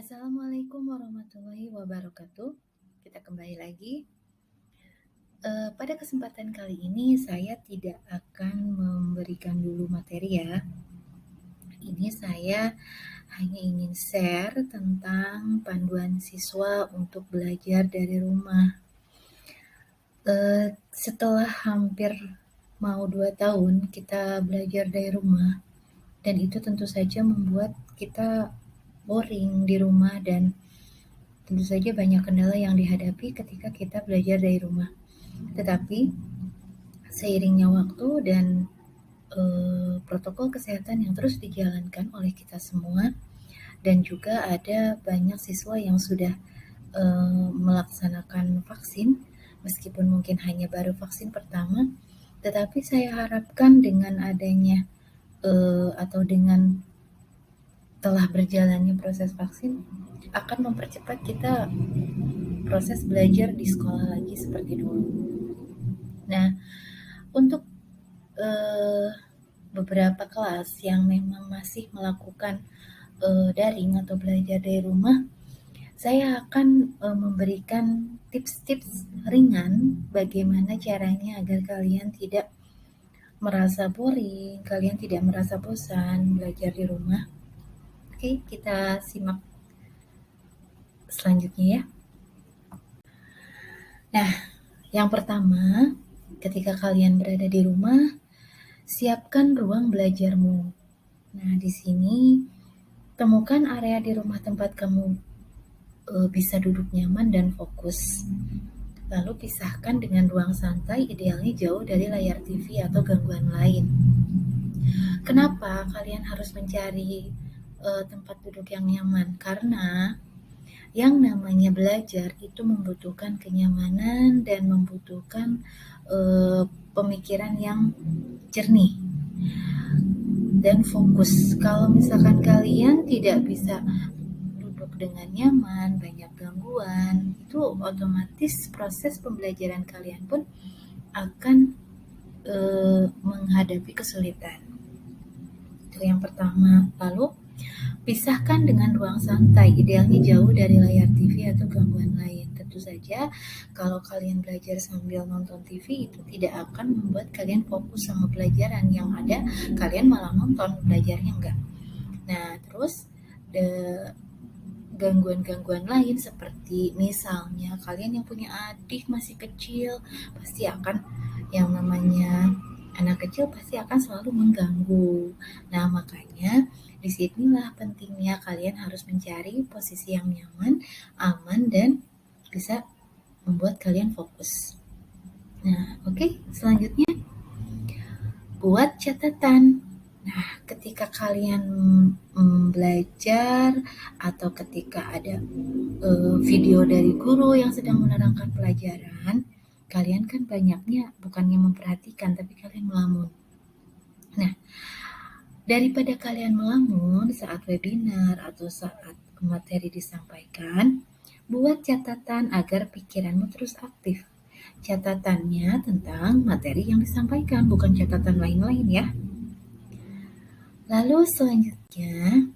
Assalamualaikum warahmatullahi wabarakatuh. Kita kembali lagi. Pada kesempatan kali ini saya tidak akan memberikan dulu materi ya. Ini saya hanya ingin share tentang panduan siswa untuk belajar dari rumah. Setelah hampir mau 2 tahun kita belajar dari rumah, dan itu tentu saja membuat kita boring di rumah dan tentu saja banyak kendala yang dihadapi ketika kita belajar dari rumah. Tetapi seiringnya waktu dan protokol kesehatan yang terus dijalankan oleh kita semua, dan juga ada banyak siswa yang sudah melaksanakan vaksin, meskipun mungkin hanya baru vaksin pertama, tetapi saya harapkan dengan adanya atau dengan telah berjalannya proses vaksin akan mempercepat kita proses belajar di sekolah lagi seperti dulu. Nah, untuk beberapa kelas yang memang masih melakukan daring atau belajar dari rumah, saya akan memberikan tips-tips ringan bagaimana caranya agar kalian tidak merasa boring, kalian tidak merasa bosan belajar di rumah. Oke, kita simak selanjutnya ya. Nah, yang pertama, ketika kalian berada di rumah, siapkan ruang belajarmu. Nah, di sini temukan area di rumah tempat kamu bisa duduk nyaman dan fokus. Lalu pisahkan dengan ruang santai, idealnya jauh dari layar TV atau gangguan lain. Kenapa kalian harus mencari tempat duduk yang nyaman? Karena yang namanya belajar itu membutuhkan kenyamanan dan membutuhkan pemikiran yang jernih dan fokus. Kalau misalkan kalian tidak bisa duduk dengan nyaman, banyak gangguan, itu otomatis proses pembelajaran kalian pun akan menghadapi kesulitan. Itu yang pertama. Lalu pisahkan dengan ruang santai, idealnya jauh dari layar TV atau gangguan lain. Tentu saja kalau kalian belajar sambil nonton TV itu tidak akan membuat kalian fokus sama pelajaran, yang ada kalian malah nonton, belajarnya enggak. Nah, terus gangguan-gangguan lain seperti misalnya kalian yang punya adik masih kecil, pasti akan, yang namanya anak kecil pasti akan selalu mengganggu. Nah, makanya disinilah pentingnya kalian harus mencari posisi yang nyaman, aman, dan bisa membuat kalian fokus. Nah, oke, selanjutnya buat catatan. Nah, ketika kalian belajar atau ketika ada video dari guru yang sedang menerangkan pelajaran, kalian kan banyaknya bukannya memperhatikan, tapi kalian melamun. Nah, daripada kalian melamun saat webinar atau saat materi disampaikan, buat catatan agar pikiranmu terus aktif. Catatannya tentang materi yang disampaikan, bukan catatan lain-lain ya. Lalu selanjutnya,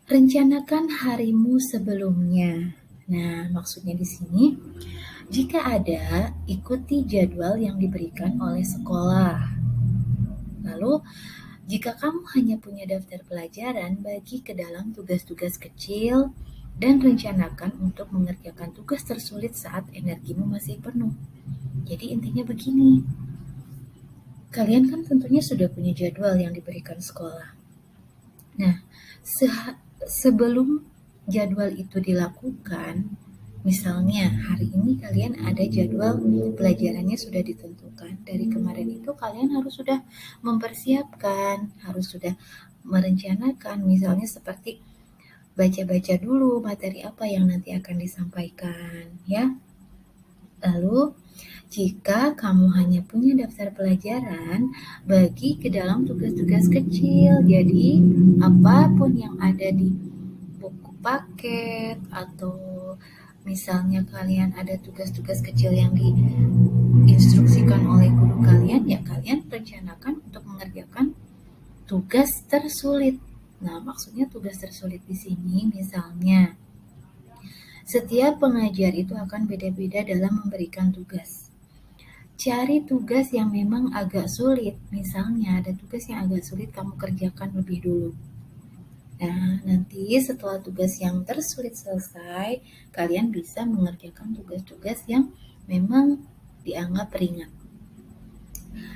rencanakan harimu sebelumnya. Nah, maksudnya di sini, jika ada, ikuti jadwal yang diberikan oleh sekolah. Lalu, jika kamu hanya punya daftar pelajaran, bagi ke dalam tugas-tugas kecil dan rencanakan untuk mengerjakan tugas tersulit saat energimu masih penuh. Jadi intinya begini, kalian kan tentunya sudah punya jadwal yang diberikan sekolah. Nah, sebelum jadwal itu dilakukan, misalnya hari ini kalian ada jadwal pelajarannya sudah ditentukan, dari kemarin itu kalian harus sudah mempersiapkan, harus sudah merencanakan, misalnya seperti baca-baca dulu materi apa yang nanti akan disampaikan ya. Lalu jika kamu hanya punya daftar pelajaran, bagi ke dalam tugas-tugas kecil. Jadi apapun yang ada di buku paket atau misalnya kalian ada tugas-tugas kecil yang diinstruksikan oleh guru kalian, ya kalian rencanakan untuk mengerjakan tugas tersulit. Nah, maksudnya tugas tersulit di sini misalnya setiap pengajar itu akan beda-beda dalam memberikan tugas. Cari tugas yang memang agak sulit. Misalnya ada tugas yang agak sulit kamu kerjakan lebih dulu. Nah, nanti setelah tugas yang tersulit selesai, kalian bisa mengerjakan tugas-tugas yang memang dianggap ringan.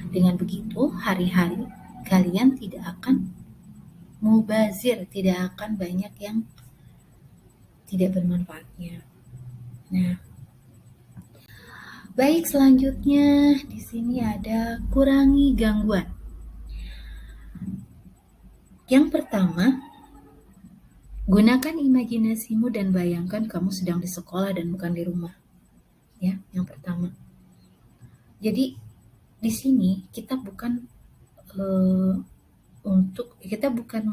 Dengan begitu, hari-hari kalian tidak akan mubazir, tidak akan banyak yang tidak bermanfaatnya. Nah, baik, selanjutnya di sini ada kurangi gangguan. Yang pertama, gunakan imajinasimu dan bayangkan kamu sedang di sekolah dan bukan di rumah. Ya, yang pertama. Jadi di sini kita bukan kita bukan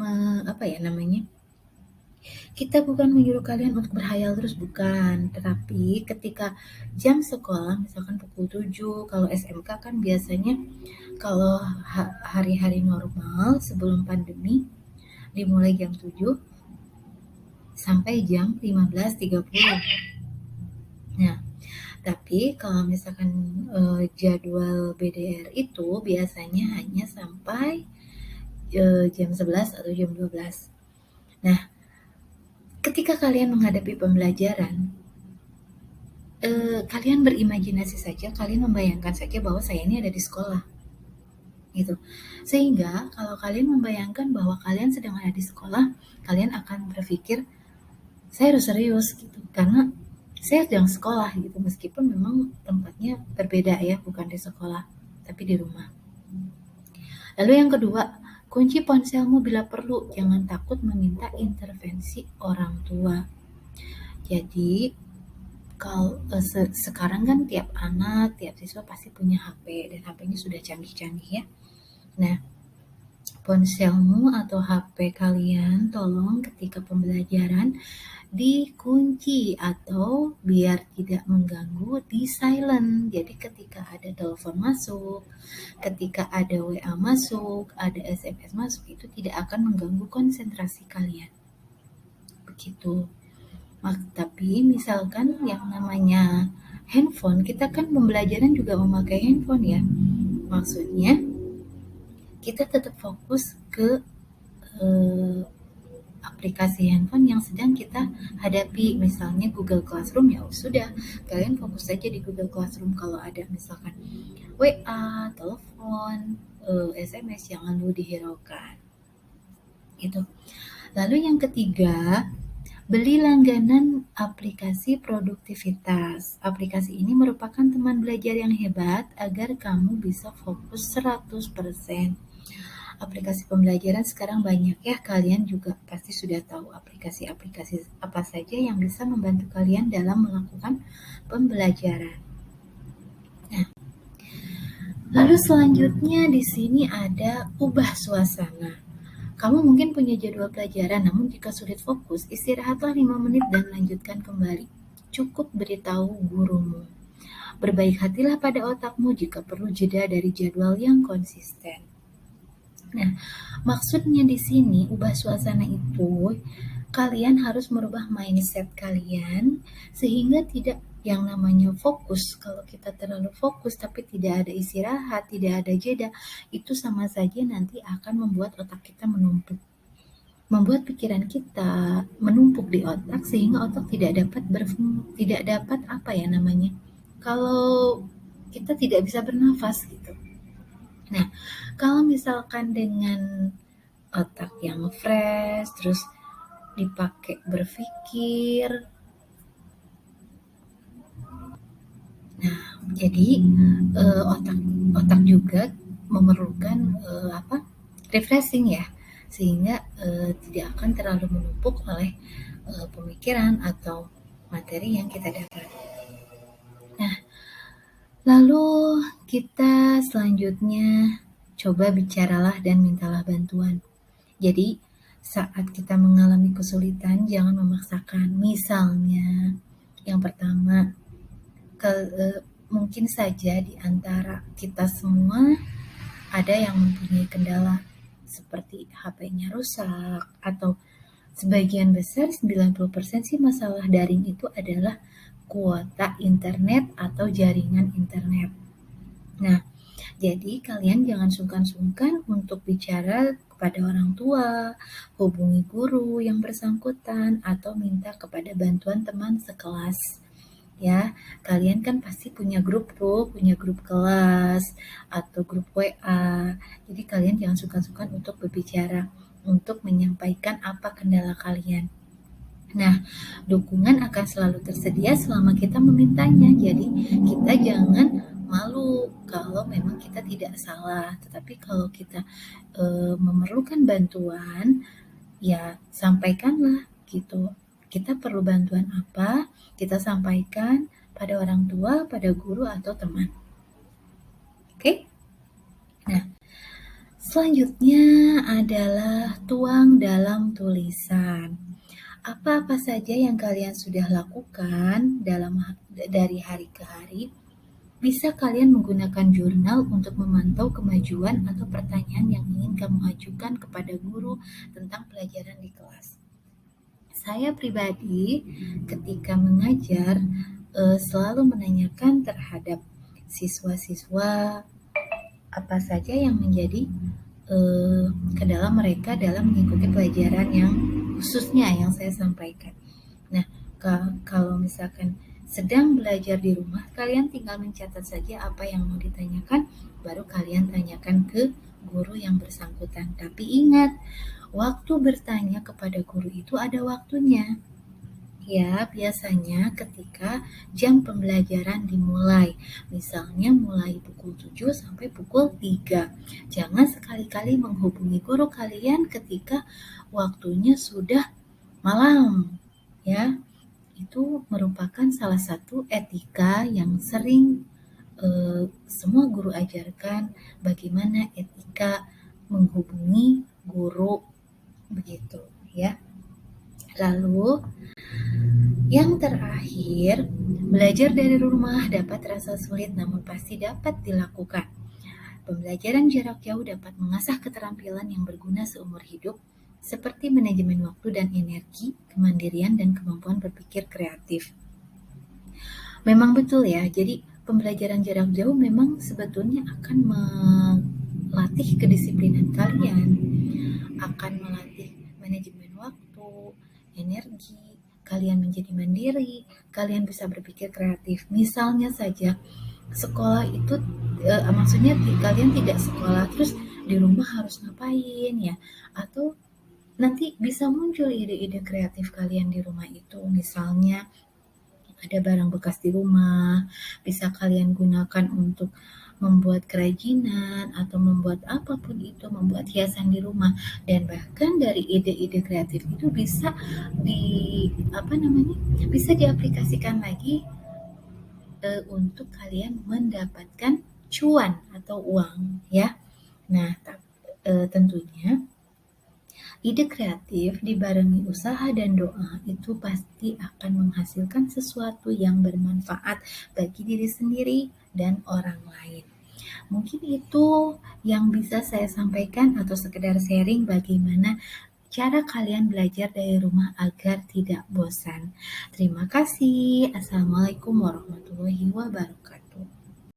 kita bukan menyuruh kalian untuk berhayal terus, bukan. Tetapi ketika jam sekolah misalkan pukul 7, kalau SMK kan biasanya kalau hari-hari normal sebelum pandemi dimulai jam 7 sampai jam 15.30. Nah, tapi kalau misalkan jadwal BDR itu biasanya hanya sampai jam 11 atau jam 12. Nah, ketika kalian menghadapi pembelajaran, kalian berimajinasi saja, kalian membayangkan saja bahwa saya ini ada di sekolah. Gitu. Sehingga kalau kalian membayangkan bahwa kalian sedang ada di sekolah, kalian akan berpikir, saya harus serius gitu. Karena saya sedang sekolah gitu, meskipun memang tempatnya berbeda ya, bukan di sekolah, tapi di rumah. Lalu yang kedua, kunci ponselmu bila perlu, jangan takut meminta intervensi orang tua. Jadi kalau sekarang kan tiap anak, tiap siswa pasti punya HP dan HP-nya sudah canggih-canggih ya. Nah, ponselmu atau HP kalian tolong ketika pembelajaran dikunci atau biar tidak mengganggu di silent. Jadi ketika ada telepon masuk, ketika ada WA masuk, ada SMS masuk, itu tidak akan mengganggu konsentrasi kalian. Begitu. Tapi misalkan yang namanya handphone, kita kan pembelajaran juga memakai handphone ya. Maksudnya kita tetap fokus ke aplikasi handphone yang sedang kita hadapi, misalnya Google Classroom, ya sudah kalian fokus saja di Google Classroom. Kalau ada misalkan WA, telepon, SMS, jangan dulu dihiraukan gitu. Lalu yang ketiga, beli langganan aplikasi produktivitas. Aplikasi ini merupakan teman belajar yang hebat agar kamu bisa fokus 100%. Aplikasi pembelajaran sekarang banyak ya, kalian juga pasti sudah tahu aplikasi-aplikasi apa saja yang bisa membantu kalian dalam melakukan pembelajaran. Nah, lalu selanjutnya di sini ada ubah suasana. Kamu mungkin punya jadwal pelajaran, namun jika sulit fokus, istirahatlah 5 menit dan lanjutkan kembali. Cukup beritahu gurumu. Berbaik hatilah pada otakmu jika perlu jeda dari jadwal yang konsisten. Nah, maksudnya di sini ubah suasana itu kalian harus merubah mindset kalian sehingga tidak yang namanya fokus. Kalau kita terlalu fokus tapi tidak ada istirahat, tidak ada jeda, itu sama saja nanti akan membuat otak kita menumpuk. Membuat pikiran kita menumpuk di otak sehingga otak tidak dapat apa ya namanya? Kalau kita tidak bisa bernafas gitu. Nah, kalau misalkan dengan otak yang fresh, terus dipakai berpikir, nah jadi otak juga memerlukan refreshing ya, sehingga tidak akan terlalu menumpuk oleh pemikiran atau materi yang kita dapat. Nah, lalu kita selanjutnya coba bicaralah dan mintalah bantuan. Jadi saat kita mengalami kesulitan, jangan memaksakan. Misalnya, yang pertama, mungkin saja di antara kita semua ada yang mempunyai kendala seperti HP-nya rusak atau sebagian besar 90% sih masalah daring itu adalah kuota internet atau jaringan internet. Nah, jadi kalian jangan sungkan-sungkan untuk bicara kepada orang tua, hubungi guru yang bersangkutan, atau minta kepada bantuan teman sekelas. Ya, kalian kan pasti punya grup tuh, punya grup kelas atau grup WA. Jadi kalian jangan sungkan-sungkan untuk berbicara, untuk menyampaikan apa kendala kalian. Nah, dukungan akan selalu tersedia selama kita memintanya. Jadi, kita jangan malu kalau memang kita tidak salah. Tetapi kalau kita memerlukan bantuan, ya sampaikanlah gitu. Kita perlu bantuan apa, kita sampaikan pada orang tua, pada guru atau teman. Oke? Nah, selanjutnya adalah tuang dalam tulisan. Apa-apa saja yang kalian sudah lakukan dari hari ke hari, bisa kalian menggunakan jurnal untuk memantau kemajuan atau pertanyaan yang ingin kamu ajukan kepada guru tentang pelajaran di kelas. Saya pribadi ketika mengajar selalu menanyakan terhadap siswa-siswa apa saja yang menjadi kendala mereka dalam mengikuti pelajaran yang khususnya yang saya sampaikan. Nah, kalau misalkan sedang belajar di rumah, kalian tinggal mencatat saja apa yang mau ditanyakan, baru kalian tanyakan ke guru yang bersangkutan. Tapi ingat, waktu bertanya kepada guru itu ada waktunya. Ya, biasanya ketika jam pembelajaran dimulai. Misalnya mulai pukul 7 sampai pukul 3. Jangan sekali-kali menghubungi guru kalian ketika waktunya sudah malam. Ya, itu merupakan salah satu etika yang sering semua guru ajarkan, bagaimana etika menghubungi guru begitu ya. Lalu yang terakhir, belajar dari rumah dapat terasa sulit namun pasti dapat dilakukan. Pembelajaran jarak jauh dapat mengasah keterampilan yang berguna seumur hidup seperti manajemen waktu dan energi, kemandirian, dan kemampuan berpikir kreatif. Memang betul ya, jadi pembelajaran jarak jauh memang sebetulnya akan melatih kedisiplinan kalian, akan melatih manajemen waktu, energi, kalian menjadi mandiri, kalian bisa berpikir kreatif. Misalnya saja, sekolah itu maksudnya kalian tidak sekolah terus di rumah harus ngapain ya, atau nanti bisa muncul ide-ide kreatif kalian di rumah itu. Misalnya ada barang bekas di rumah, bisa kalian gunakan untuk membuat kerajinan atau membuat apapun itu, membuat hiasan di rumah. Dan bahkan dari ide-ide kreatif itu bisa bisa diaplikasikan lagi untuk kalian mendapatkan cuan atau uang ya. Nah, tentunya ide kreatif dibarengi usaha dan doa itu pasti akan menghasilkan sesuatu yang bermanfaat bagi diri sendiri dan orang lain. Mungkin itu yang bisa saya sampaikan atau sekedar sharing bagaimana cara kalian belajar dari rumah agar tidak bosan. Terima kasih. Assalamualaikum warahmatullahi wabarakatuh.